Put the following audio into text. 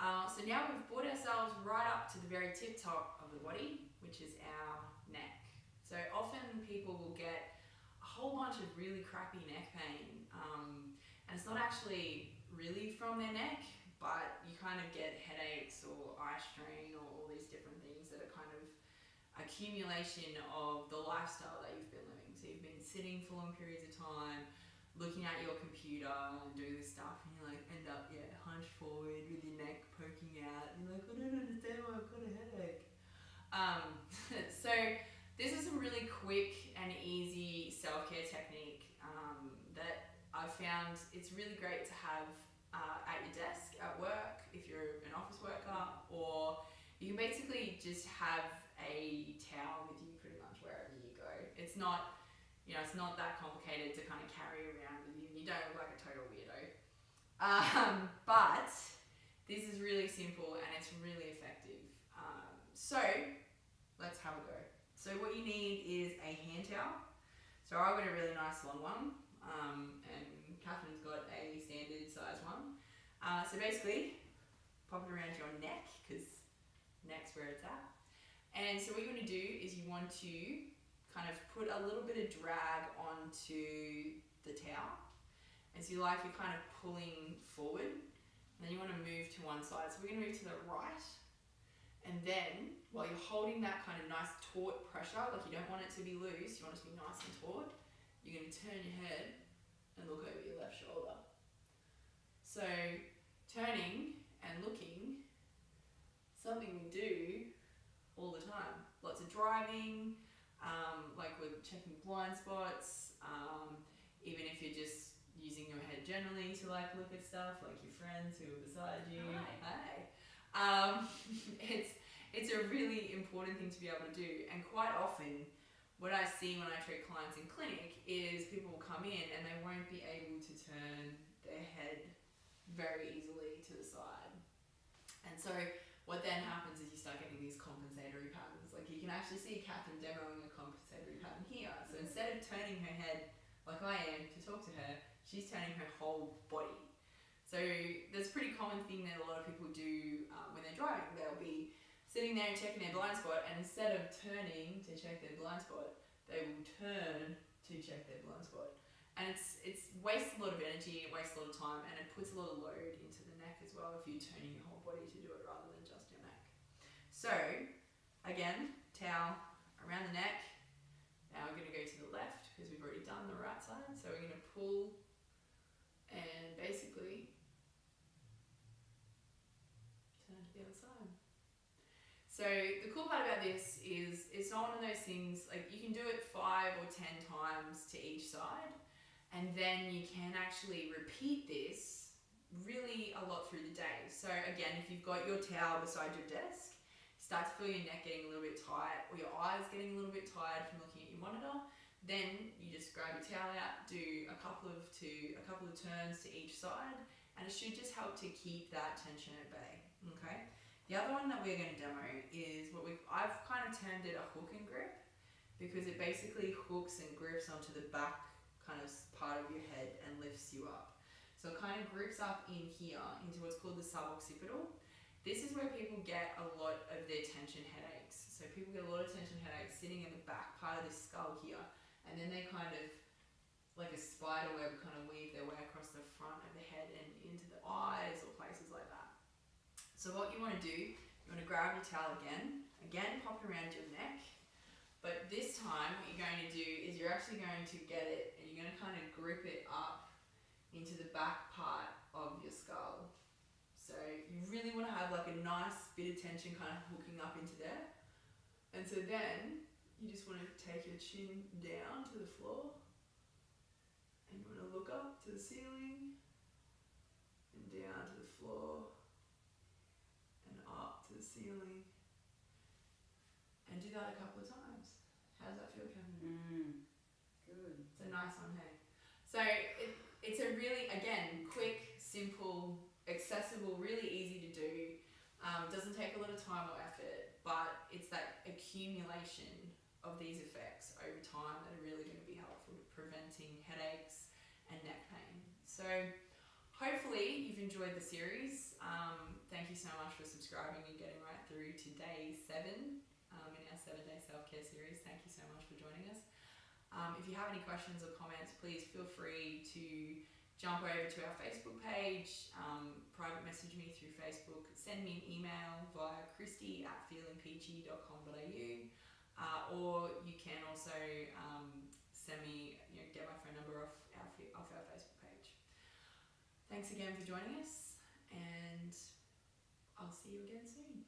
So now we've brought ourselves right up to the very tip top of the body, which is our neck. So often people will get a whole bunch of really crappy neck pain, and it's not actually really from their neck, but you kind of get headaches or eye strain or all these different things that are kind of accumulation of the lifestyle that you've been living. So you've been sitting for long periods of time, looking at your computer and doing this stuff, and you like end up hunched forward with your neck poking out, and you're like, I don't understand why I've got a headache. So this is some really quick and easy self-care technique that I've found it's really great to have at your desk at work if you're an office worker, or you can basically just have a towel with you pretty much wherever you go. It's not, it's not that complicated to kind of carry around with you. You don't look like a total weirdo. But this is really simple and it's really effective. So let's have a go. So what you need is a hand towel. So I've got a really nice long one, and Catherine's got a standard size one. So basically, pop it around your neck, because neck's where it's at. And so what you want to do is you want to kind of put a little bit of drag onto the towel. And so you're kind of pulling forward, and then you want to move to one side. So we're going to move to the right, and then while you're holding that kind of nice taut pressure, like you don't want it to be loose, you want it to be nice and taut, you're going to turn your head and look over your left shoulder. So turning and looking, something we do all the time. Lots of driving, like we're checking blind spots, even if you're just using your head generally to look at stuff, like your friends who are beside you. Hi. It's a really important thing to be able to do, and quite often what I see when I treat clients in clinic is people will come in and they won't be able to turn their head very easily to the side. And so what then happens is you start getting these compensatory patterns. Like you can actually see Catherine demoing a compensatory pattern here. So instead of turning her head like I am to talk to her, she's turning her whole body. So that's a pretty common thing that a lot of people do when they're driving. They'll be sitting there and checking their blind spot, and instead of turning to check their blind spot, they will turn to check their blind spot. And it's wastes a lot of energy, it wastes a lot of time, and it puts a lot of load into the neck as well if you're turning your whole body to do it rather than just your neck. So again, towel around the neck. Now we're going to go to the left because we've already done the right side. So we're going to pull and basically turn to the other side. So the cool part about this is it's not one of those things, like you can do it 5 or 10 times to each side, and then you can actually repeat this really a lot through the day. So again, if you've got your towel beside your desk, start to feel your neck getting a little bit tight or your eyes getting a little bit tired from looking at your monitor, then you just grab your towel out, do a couple of turns to each side, and it should just help to keep that tension at bay. Okay. The other one that we're going to demo is I've kind of termed it a hook and grip, because it basically hooks and grips onto the back kind of part of your head and lifts you up. So it kind of grips up in here into what's called the suboccipital. This is where people get a lot of their tension headaches. So people get a lot of tension headaches sitting in the back part of the skull here, and then they kind of, like a spider web, kind of weave their way across the front of the head and into the eyes or places like that. So what you want to do, you want to grab your towel again pop it around your neck, but this time what you're going to do is you're actually going to get it and you're going to kind of grip it up into the back part of your skull. So you really want to have like a nice bit of tension kind of hooking up into there. And so then you just want to take your chin down to the floor, and you want to look up to the ceiling and down to the floor and up to the ceiling, and do that a couple of times. How does that feel, Catherine? Good. It's a nice one, hey? So it's a really, again, quick, simple, accessible, really easy to do. Doesn't take a lot of time or effort, but it's that accumulation of these effects over time that are really going to be helpful to preventing headaches and neck pain. So hopefully you've enjoyed the series. Thank you thank you so much for subscribing and getting right through to day 7 in our 7-day self-care series. Thank you so much for joining us. If you have any questions or comments, please feel free to jump over to our Facebook page, private message me through Facebook, send me an email via KRISTIE@feelingpeachy.com.au, or you can also send me, get my phone number off our Facebook page. Thanks again for joining us, and I'll see you again soon.